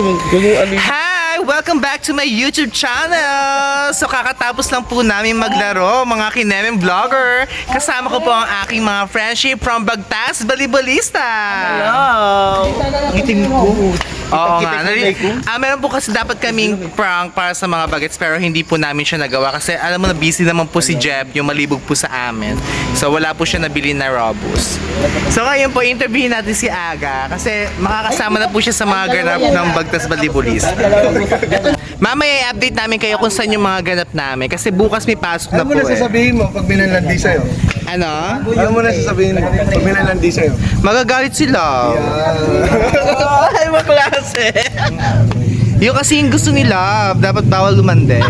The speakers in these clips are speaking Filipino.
Hi! Welcome back to my YouTube channel! So kakatapos lang po namin maglaro, mga kinemeng vlogger. Kasama ko po ang aking mga friendship from Bagtas, Balibolista! Hello! Ang itim ko. Oo nga. Meron po kasi dapat kaming prank para sa mga bagets pero hindi po namin siya nagawa kasi alam mo na busy naman po si Jeff yung malibog po sa amin. So wala po siya nabili na Robust. So ngayon po interviewin natin si Aga kasi makakasama na po siya sa mga ganap ng Bagtas Balibolista. Mamaya i-update namin kayo kung saan yung mga ganap namin kasi bukas may pasok na Ano po mo na sasabihin mo pag minalandi sa'yo? Ano? Ano mo na sasabihin mo pag minalandi sa'yo? Magagalit sila. Ay, maklase. Yung kasi yung gusto nila, dapat bawal lumande.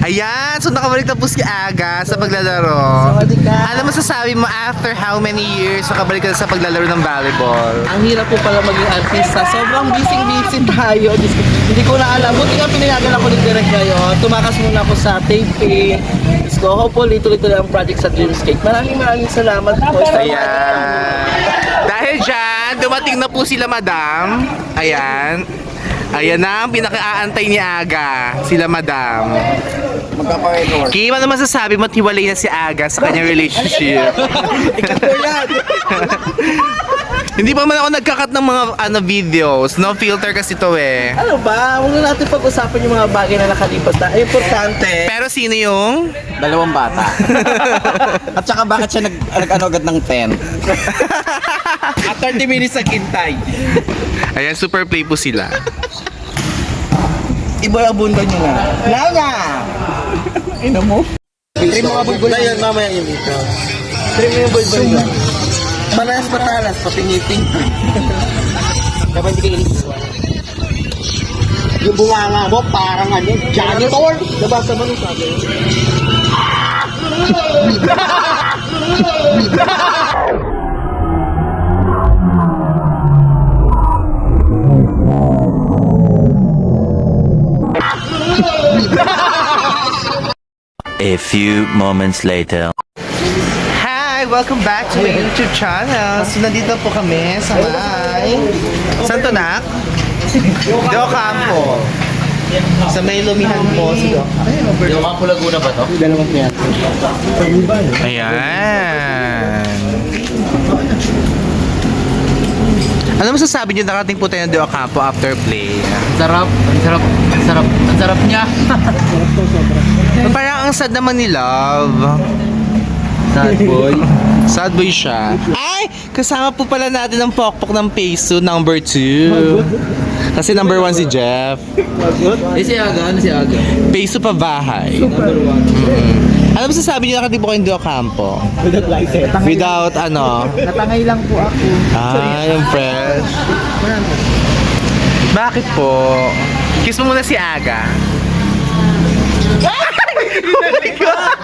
Ayan, so nakabalik na po si Aga sa paglalaro. Ano masasabi mo after how many years nakabalik ka sa paglalaro ng volleyball? Ang hirap po pala maging artista. Sobrang busy tayo. Hindi ko na alam. Buti nga pinayagan ako ni Direk ngayon. Tumakas muna ako sa taping. So hopefully tuloy-tuloy ang project sa Dreamscape. Maraming salamat po. Ayan. Dahil dyan, dumating na po sila madam. Ayan. Ayan na ang pinaka-aantay ni Aga. Sila madam. Magkapakrecord. Kim, ano masasabi mo at hiwalay na si Aga sa kanyang relationship? Ikaw po yan! Hindi pa man ako nagkakat ng mga videos. No filter kasi to eh. Ano ba? Huwag na natin pag-usapan yung mga bagay na nakalipas na. Ay, importante. Pero sino yung? Dalawang bata. At saka bakit siya nag-ano agad ng 10? At 30 minutes naghintay. Ayan, super play po sila. Iba yung bunda nyo na. Lana! Ina mo? Trim mo nga bulbul na yun, mamaya yun dito. Trim mo yung bulbul nyo. Panas patalas, papingiting. Dapat hindi kayo inis. Yung bunganga mo, parang ano, janitor. Nabasa mo nung sabi. A few moments later. Hi! Welcome back to my YouTube channel. So, nandito po kami sa may... Saan to, Nak? Do Campo. Sa may lumihan po si Do. Yung mga Laguna ba to? Ayan. Ano masasabi niyo nakating po tayo ng Do Campo after play? Ang sarap niya. Parang ang sad naman ni Love. Sad boy. Sad boy siya. Ay! Kasama po pala natin ang pokpok ng Peso number 2. Kasi number 1 si Jeff. Si Aga, ano si Aga? Peso pa bahay. Ano masasabi niyo nakating po kayong Do Campo? Without ano? Natangay lang po ako. Ay, yung fresh. Bakit po? Kiss mo muna si Aga. Oh my God!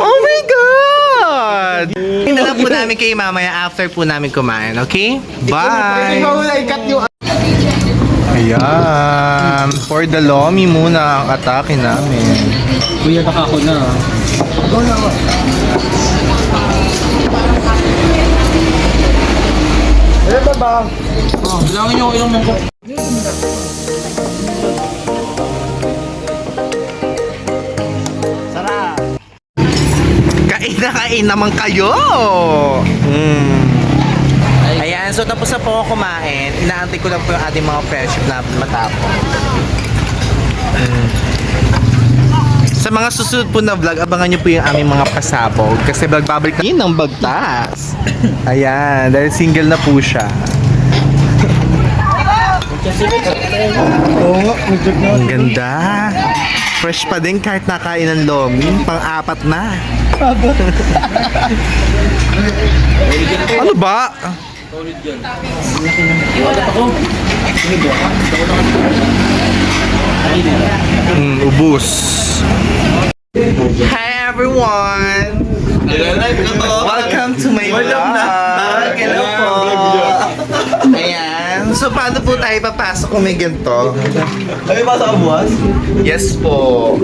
Oh my God! Tingnan lang po namin kayo mamaya after po namin kumain, okay? Bye! Ayan. For the Lomi muna ang atake namin. Kuya, baka ako na. Oh, bilangin niyo ilang mangkok. Kain naman kayo! Ayan, so tapos na po ako kumain. Inaantay ko lang po yung ating mga friendship na matapos. Sa mga susunod po na vlog, abangan nyo po yung aming mga pasabog. Kasi babalik na ng Bagtas. Ayan, dahil single na po siya. Ang ganda. Fresh pa din kahit nakain ng Lomi. Pang-apat na. Ano ba? Ubus. Hi everyone! Welcome to my vlog! Hello po! Ayan. So paano po tayo papasok kung may ganito? Ay, pasok ka buwas? Yes po.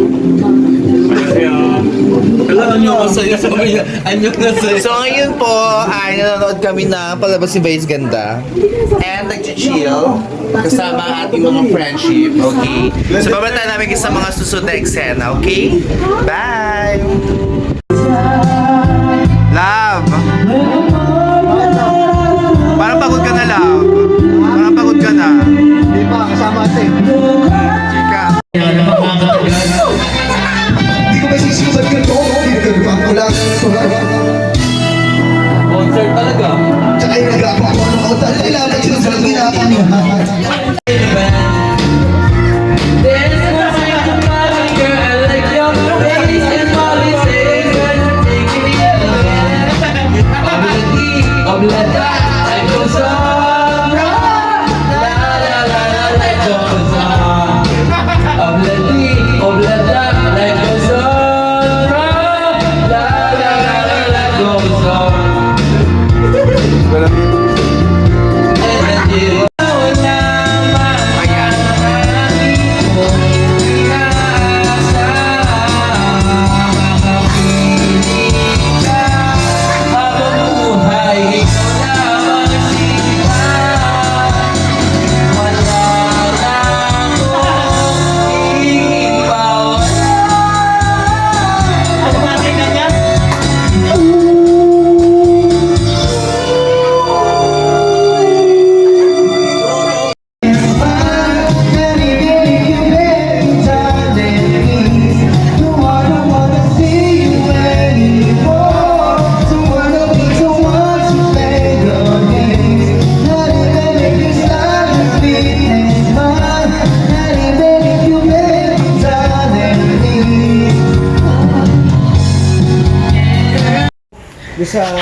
Alam nyo ako sa'yo, sabi niya, anyo na sa'yo. So ngayon po ay nanonood kami ng palabas ni Vice Ganda. And nag-chill kasama ang ating mga friendship. Okay? So babata namin sa mga susunod na eksena. Okay? Bye! Love! Parang pagod ka na, love. Parang pagod ka na. Hindi pa, kasama ate. Chika. Hindi ko ba sisigaw ganito? Ako lang. Concert talaga. Tsaka yung nag-aapa ako ng kautal. Kailangan sila sa ginagawa.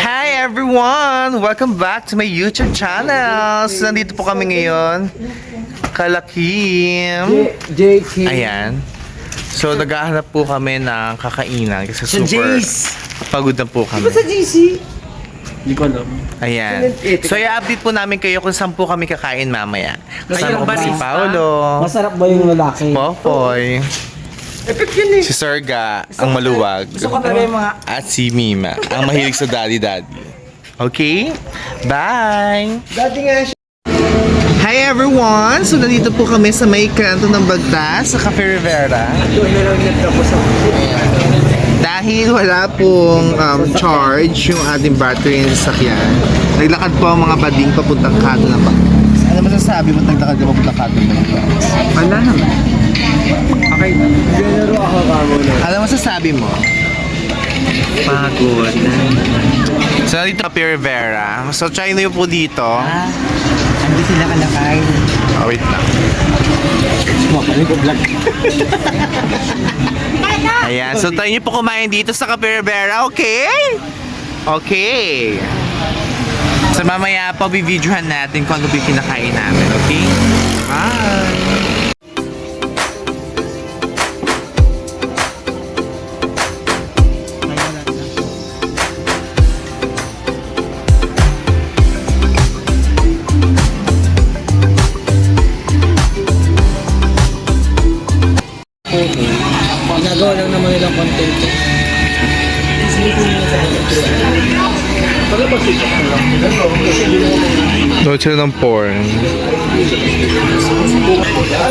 Hi everyone! Welcome back to my YouTube channel. So, nandito po kami ngayon. Kalakim. JK. Ayan. So, naghahanap po kami ng kakainan kasi super pagod na po kami. Sa GC? Hindi ko alam. Ayan. So, i-update po namin kayo kung saan po kami kakain mamaya. Kasama ko po si Paolo, Masarap ba yung lalaki? Popoy, si Serga, ang maluwag, Gusto ko talaga yung mga... at si Mima, ang mahilig sa daddy-daddy. Okay? Bye! Dati nga siya. Hi everyone! So, nandito po kami sa may kanto ng Bagtas sa Cafe Rivera. Dahil wala pong charge yung ating battery ng sasakyan, naglakad po ang mga bading papuntang kanto ng Bagtas. Ano masasabi mo naglakad ka papuntang kanto ng Bagtas? Wala naman. Okay. General ako kamo na. Ano masasabi mo? Pagod. So, nandito Cafe Rivera. So, try nyo po dito. Hindi sila kalakay. Oh, wait lang. Ayan, so tayo niyo po kumain dito sa Cafe Rivera, okay? Okay. So mamaya pa bibidyohan natin kung ano ba yung kinakain namin, okay? Bye! Ginagawa lang naman nilang content ko. Nood sila ng porn.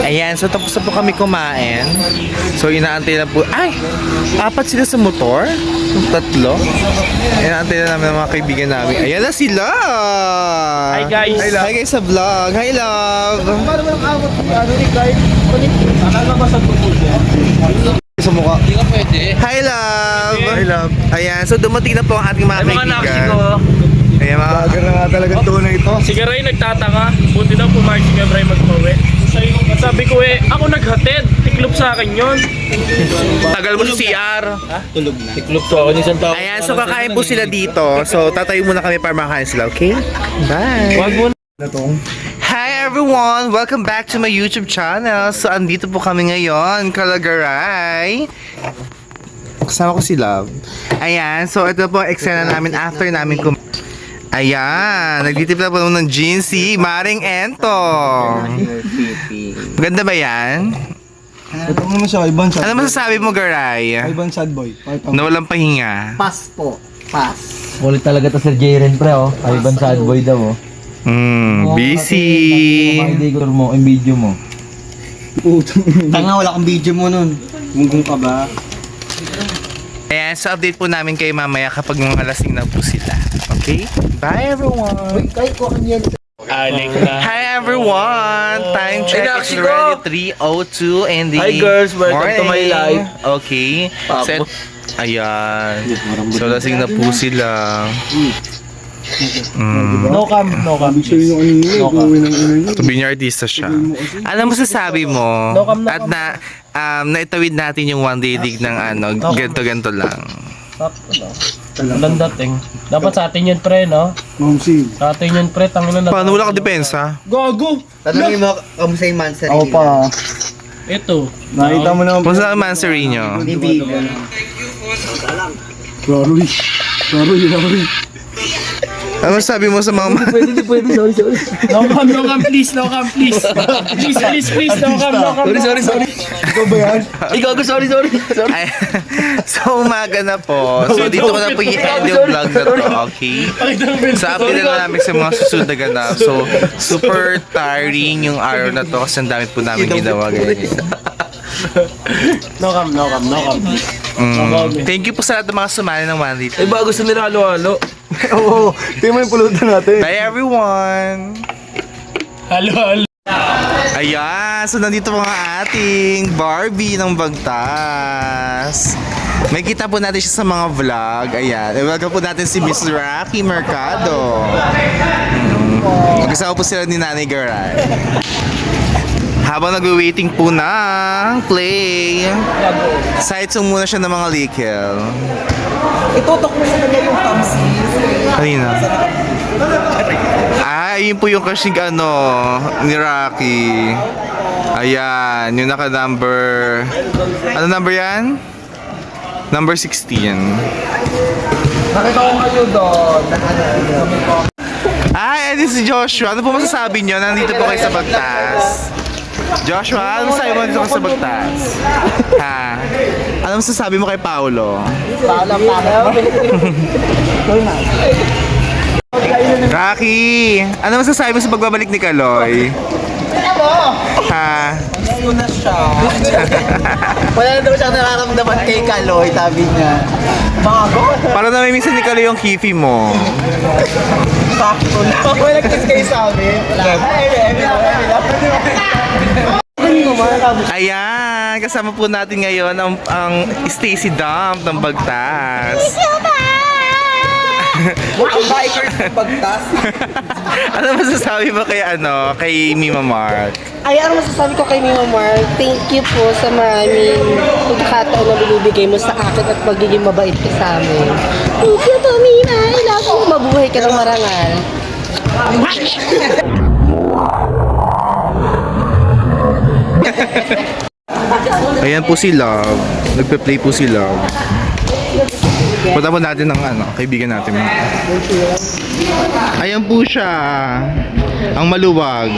Ayan, so tapos na po kami kumain. So inaantay na po. Ay! Apat sila sa motor? Tatlo? Inaantay na namin ang mga kaibigan namin. Ayan na sila! Hi guys! Hi guys sa vlog! Hi love! Paano mo nakakot yung ano ni Guy? Akala ba sa tungkol yan? Sa mukha. Hindi ka pwede. Hi love! Hi love! Ayan, so dumating na po ang ating mga Ay mga kaibigan. naksi ko. Ayan mga... na nga talaga tunay ito. Si Garay nagtataka. Buti daw pumayag si Garay mag-uwi. Sabi ko ako naghatid. Tiklop sa akin yun. Tagal mo sa CR. Tulog na. Tiklop to ako. Isang tao. Ayan, so kakain po sila dito. So tatayo muna kami para makain sila, okay? Bye! Wag mo Hi everyone! Welcome back to my YouTube channel. So andito po kami ngayon, Kalagaray. Kasama ko si Love. Ayan, so ito po ang eksena namin after namin Ayan, nagtitipla po ng jeans si Maring Entong. Ganda ba yan? Ito mo siya, Ivan sad. Ano masasabi mo, Garay? Ivan sad boy. Na walang pahinga. Pass po. Pass. Ulit talaga to Sir Jaren pre oh. Ivan sad boy daw oh. Busy. Mga mo, yung video mo. Tanga, wala akong video mo nun. Munggong ka ba? Ayan, so update po namin kayo mamaya kapag mga lasing na po sila. Okay? Bye everyone! Kahit ko kanyan. Alik na. Hi everyone! Time check is already 3:02 in the Hi, girls. Welcome to my morning. life. Okay. Set. Ayan. So lasing na po sila. No cam. Sabi niya artista siya. Ano masasabi mo? At naitawid natin yung one day dig ng ganto-ganto lang. Walang dating. Dapat sa atin yun, pre, no? Sa atin yun, pre. Tangina na. Paano wala ka depensa? Gago! Tanongin mo kung sa yung man sa Ako pa. Ito. Nakita mo naman. Kung saan ang mansari nyo? Sorry. Ano sabi mo sa mga... No cam, please. No cam, please. Please, no cam. Sorry. Ikaw ba yan? Ikaw ko, sorry. Ay, so umaga na po. So dito ko na po i-end yung vlog na to, okay? So update na namin sa mga susunod na ganap. So super tiring yung araw na to kasi ang dami po namin ginawa ganyan. No cam. Thank you po sa lahat ng mga sumali ng One Day. Ay, bago sa nilalo-halo. Oo. Tingnan mo yung pulutan natin. Bye everyone! Halo. Ayan, so nandito mga ating Barbie ng Bagtas. May kita po natin siya sa mga vlog. Ayan, welcome po natin si Miss Rocky Mercado. Magkasama po sila ni Nanay Garay. Habang nag-waiting po ng play, side song muna siya ng mga likel. Itutok mo sa kanya yung thumbs. Kanina. Yun po yung kasing ni Rocky. Ayan, yung naka-number... Ano number yan? Number 16. Nakita ko kayo doon. This si Joshua. Ano po masasabi nyo? Nandito po kayo sa Bagtas. Joshua, ano masasabi mo dito sa Bagtas? Ha? Ano masasabi mo kay Paolo? Rocky, ano masasabi mo sa pagbabalik ni Kaloy? Ha? Gusto na siya. Wala na daw siyang nararamdaman kay Kaloy, sabi niya. Bago. Parang namimiss ni Kaloy yung kifi mo. Sakto na. Wala kiss kayo sa amin. Ayan, kasama po natin ngayon ang Stacy Dump ng Bagtas. Ang biker sa Bagtas. Ano masasabi mo kay Mima Mark? Ay, ano masasabi ko kay Mima Mark? Thank you po sa maraming pagkakataon na binibigay mo sa akin at magiging mabait ka sa amin. Thank you po, Mima. I love you. Mabuhay ka ng marangal. Ayan po si Love. Nagpe-play po si Love. Punta po natin ng kaibigan natin. Ayan po siya. Ang maluwag.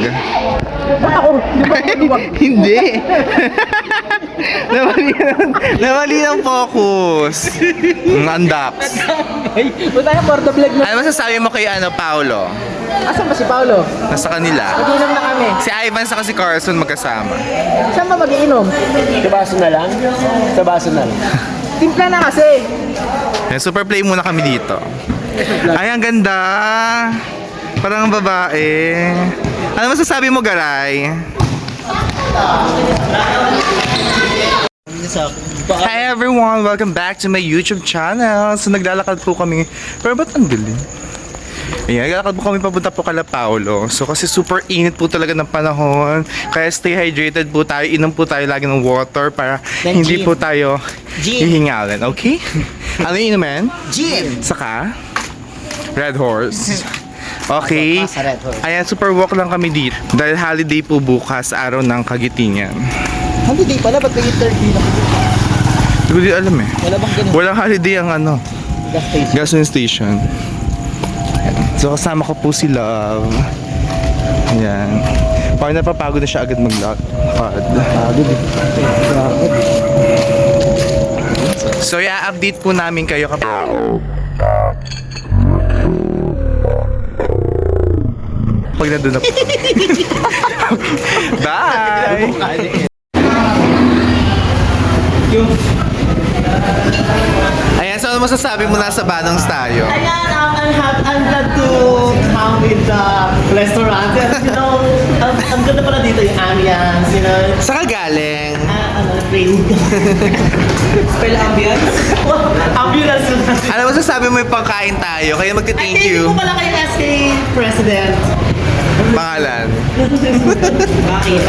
Hindi. Namali ng focus. Ang andaps. Punta ka for the vlog na. Ano masasabi mo kay Paolo? Asan ba si Paolo? Nasa kanila. Mag-inom na kami. Si Ivan sa si Carson magkasama. Saan ba mag-iinom? Sa baso na lang. Timpla na kasi. Yan, super play muna kami dito. Ay, ang ganda. Parang babae. Ano masasabi mo, Garay? Hi everyone! Welcome back to my YouTube channel. So naglalakad po kami. Pero ba't ang dilim? Ayan, naglalakad po kami papunta po kala Paolo. So kasi super init po talaga ng panahon. Kaya stay hydrated po tayo. Inom po tayo lagi ng water para hindi po tayo hihingalin. Okay? Ano yung inumin? Gin. Saka? Red Horse. Okay. Ayan, super walk lang kami dito. Dahil holiday po bukas, araw ng Kagitingan. Holiday pala, ba't may 30 na? Hindi ko din alam eh. Wala bang ganun? Walang holiday ang Gas station. gasoline station. So kasama ko po si Love. Ayan. Parang napapagod na siya agad mag-lakad. So i-update po namin kayo kapag nandun na po. Bye! Ayan, so ano masasabi mo na sa Banongs tayo? Ayan, I'm glad to come with the restaurant. And, you know, ang ganda pala dito yung ambience, you know. Saan ka galing? Rain. Spell ambience? Ambulance. Ano masasabi mo yung pagkain tayo? Kaya magti-thank Hindi you. ko pala kay SK President. Pangalan. Bakit?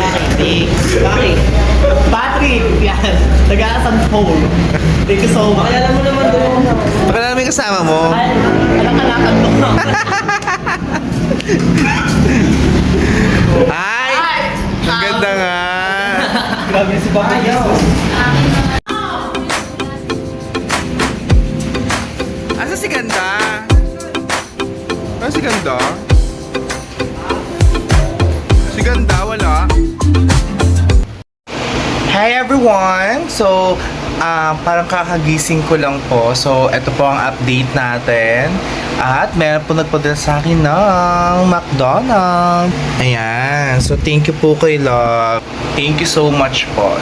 Patrick! Yan. Taga-San Paul. Thank you so much. Alam mo naman doon. Baka namin kasama mo. Ay, anak-anakan mo. Ay! Ang ganda nga. Grabe si Papa Yaw. Asa si Ganda? Asa si Ganda? Si Ganda, wala. Hi everyone! So, parang kakagising ko lang po. So, ito po ang update natin. At meron po nagpadala sa akin ng McDonald's. Ayan. So, thank you po kay Love. Thank you so much po.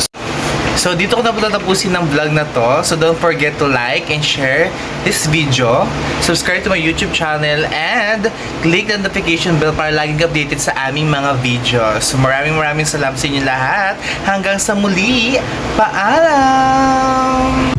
So, dito ko na po tatapusin ng vlog na to. So, don't forget to like and share this video. Subscribe to my YouTube channel and click the notification bell para laging updated sa aming mga videos. So, maraming salamat sa inyo lahat. Hanggang sa muli. Paalam!